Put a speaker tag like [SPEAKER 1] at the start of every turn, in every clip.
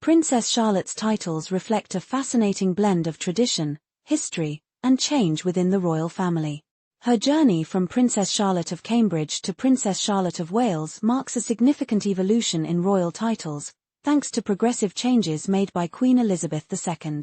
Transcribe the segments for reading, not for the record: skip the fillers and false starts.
[SPEAKER 1] Princess Charlotte's titles reflect a fascinating blend of tradition, history, and change within the royal family. Her journey from Princess Charlotte of Cambridge to Princess Charlotte of Wales marks a significant evolution in royal titles, thanks to progressive changes made by Queen Elizabeth II.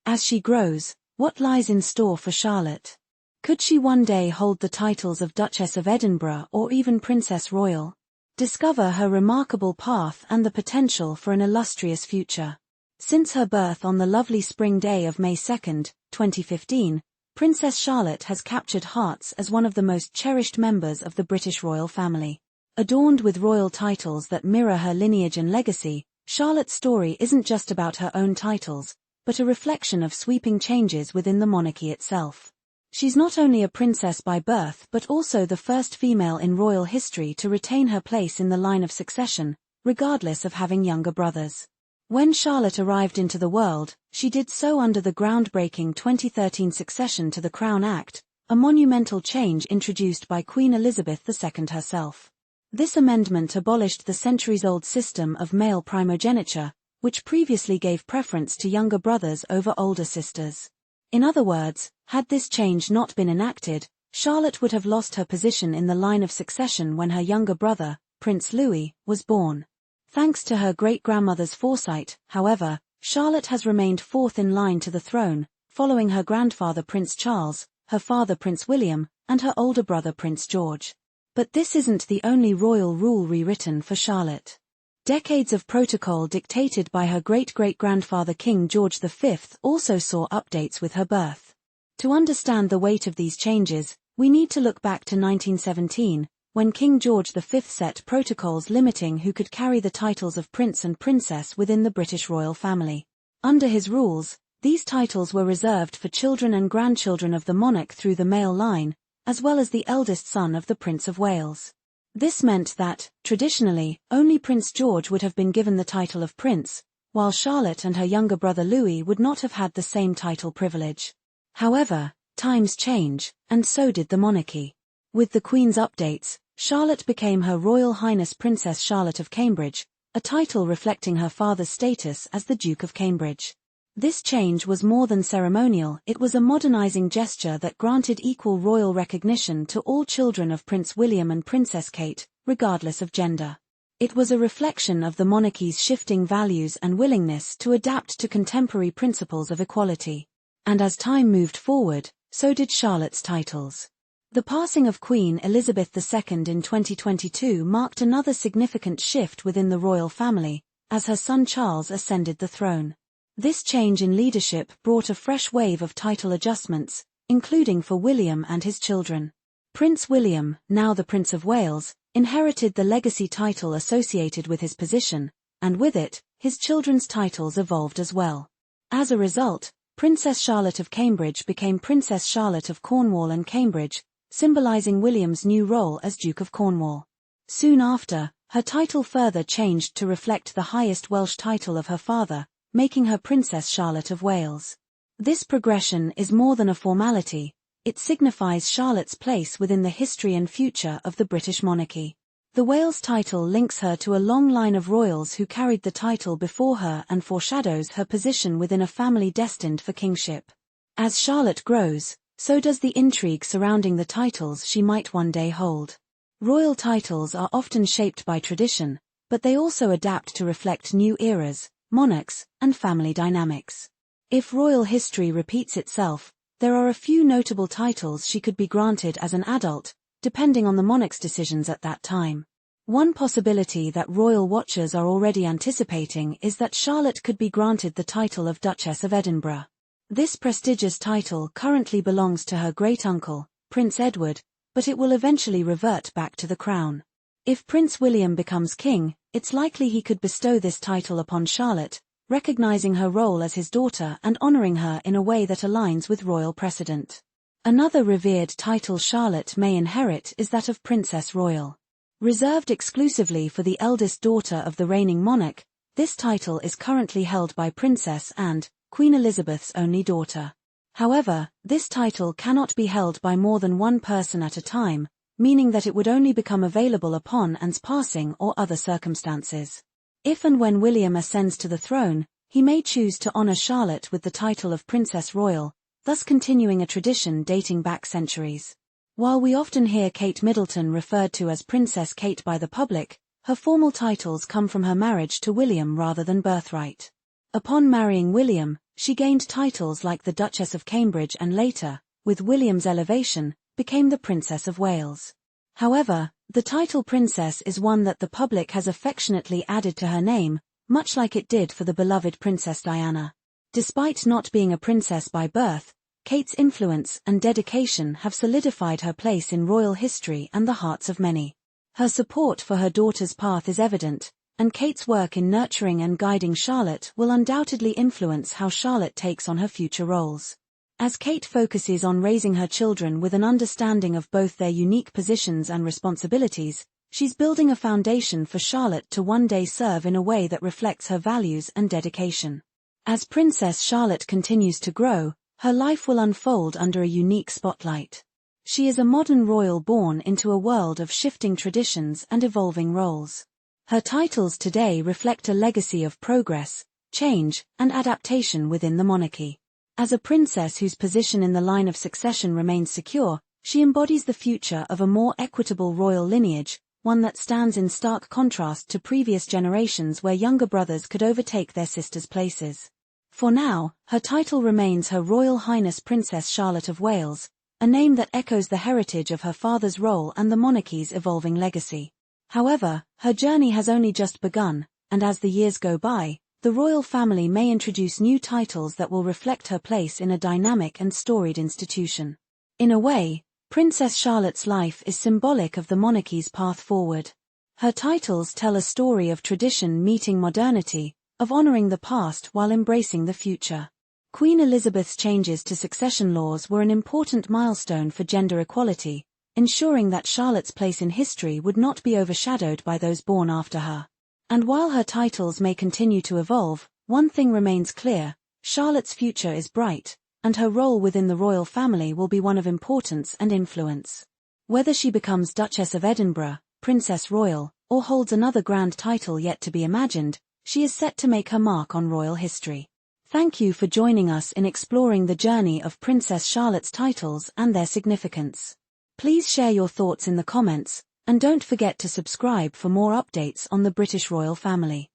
[SPEAKER 1] As she grows, what lies in store for Charlotte? Could she one day hold the titles of Duchess of Edinburgh or even Princess Royal? Discover her remarkable path and the potential for an illustrious future. Since her birth on the lovely spring day of May 2, 2015, Princess Charlotte has captured hearts as one of the most cherished members of the British royal family. Adorned with royal titles that mirror her lineage and legacy, Charlotte's story isn't just about her own titles, but a reflection of sweeping changes within the monarchy itself. She's not only a princess by birth but also the first female in royal history to retain her place in the line of succession, regardless of having younger brothers. When Charlotte arrived into the world, she did so under the groundbreaking 2013 Succession to the Crown Act, a monumental change introduced by Queen Elizabeth II herself. This amendment abolished the centuries-old system of male primogeniture, which previously gave preference to younger brothers over older sisters. In other words, had this change not been enacted, Charlotte would have lost her position in the line of succession when her younger brother, Prince Louis, was born. Thanks to her great-grandmother's foresight, however, Charlotte has remained fourth in line to the throne, following her grandfather Prince Charles, her father Prince William, and her older brother Prince George. But this isn't the only royal rule rewritten for Charlotte. Decades of protocol dictated by her great-great-grandfather King George V also saw updates with her birth. To understand the weight of these changes, we need to look back to 1917, when King George V set protocols limiting who could carry the titles of prince and princess within the British royal family. Under his rules, these titles were reserved for children and grandchildren of the monarch through the male line, as well as the eldest son of the Prince of Wales. This meant that, traditionally, only Prince George would have been given the title of prince, while Charlotte and her younger brother Louis would not have had the same title privilege. However, times change, and so did the monarchy. With the Queen's updates, Charlotte became Her Royal Highness Princess Charlotte of Cambridge, a title reflecting her father's status as the Duke of Cambridge. This change was more than ceremonial, it was a modernizing gesture that granted equal royal recognition to all children of Prince William and Princess Kate, regardless of gender. It was a reflection of the monarchy's shifting values and willingness to adapt to contemporary principles of equality. And as time moved forward, so did Charlotte's titles. The passing of Queen Elizabeth II in 2022 marked another significant shift within the royal family, as her son Charles ascended the throne. This change in leadership brought a fresh wave of title adjustments, including for William and his children. Prince William, now the Prince of Wales, inherited the legacy title associated with his position, and with it, his children's titles evolved as well. As a result, Princess Charlotte of Cambridge became Princess Charlotte of Cornwall and Cambridge, symbolizing William's new role as Duke of Cornwall. Soon after, her title further changed to reflect the highest Welsh title of her father, making her Princess Charlotte of Wales. This progression is more than a formality, it signifies Charlotte's place within the history and future of the British monarchy. The Wales title links her to a long line of royals who carried the title before her and foreshadows her position within a family destined for kingship. As Charlotte grows, so does the intrigue surrounding the titles she might one day hold. Royal titles are often shaped by tradition, but they also adapt to reflect new eras, monarchs, and family dynamics. If royal history repeats itself, there are a few notable titles she could be granted as an adult, depending on the monarch's decisions at that time. One possibility that royal watchers are already anticipating is that Charlotte could be granted the title of Duchess of Edinburgh. This prestigious title currently belongs to her great-uncle, Prince Edward, but it will eventually revert back to the crown. If Prince William becomes king, it's likely he could bestow this title upon Charlotte, recognizing her role as his daughter and honoring her in a way that aligns with royal precedent. Another revered title Charlotte may inherit is that of Princess Royal. Reserved exclusively for the eldest daughter of the reigning monarch, this title is currently held by Princess and Queen Elizabeth's only daughter. However, this title cannot be held by more than one person at a time, meaning that it would only become available upon Anne's passing or other circumstances. If and when William ascends to the throne, he may choose to honor Charlotte with the title of Princess Royal, thus continuing a tradition dating back centuries. While we often hear Kate Middleton referred to as Princess Kate by the public, her formal titles come from her marriage to William rather than birthright. Upon marrying William, she gained titles like the Duchess of Cambridge and later, with William's elevation, became the Princess of Wales. However, the title Princess is one that the public has affectionately added to her name, much like it did for the beloved Princess Diana. Despite not being a princess by birth, Kate's influence and dedication have solidified her place in royal history and the hearts of many. Her support for her daughter's path is evident, and Kate's work in nurturing and guiding Charlotte will undoubtedly influence how Charlotte takes on her future roles. As Kate focuses on raising her children with an understanding of both their unique positions and responsibilities, she's building a foundation for Charlotte to one day serve in a way that reflects her values and dedication. As Princess Charlotte continues to grow, her life will unfold under a unique spotlight. She is a modern royal born into a world of shifting traditions and evolving roles. Her titles today reflect a legacy of progress, change, and adaptation within the monarchy. As a princess whose position in the line of succession remains secure, she embodies the future of a more equitable royal lineage, one that stands in stark contrast to previous generations where younger brothers could overtake their sisters' places. For now, her title remains Her Royal Highness Princess Charlotte of Wales, a name that echoes the heritage of her father's role and the monarchy's evolving legacy. However, her journey has only just begun, and as the years go by, the royal family may introduce new titles that will reflect her place in a dynamic and storied institution. In a way, Princess Charlotte's life is symbolic of the monarchy's path forward. Her titles tell a story of tradition meeting modernity, of honoring the past while embracing the future. Queen Elizabeth's changes to succession laws were an important milestone for gender equality, ensuring that Charlotte's place in history would not be overshadowed by those born after her. And while her titles may continue to evolve, one thing remains clear: Charlotte's future is bright, and her role within the royal family will be one of importance and influence. Whether she becomes Duchess of Edinburgh, Princess Royal, or holds another grand title yet to be imagined, she is set to make her mark on royal history. Thank you for joining us in exploring the journey of Princess Charlotte's titles and their significance. Please share your thoughts in the comments, and don't forget to subscribe for more updates on the British royal family.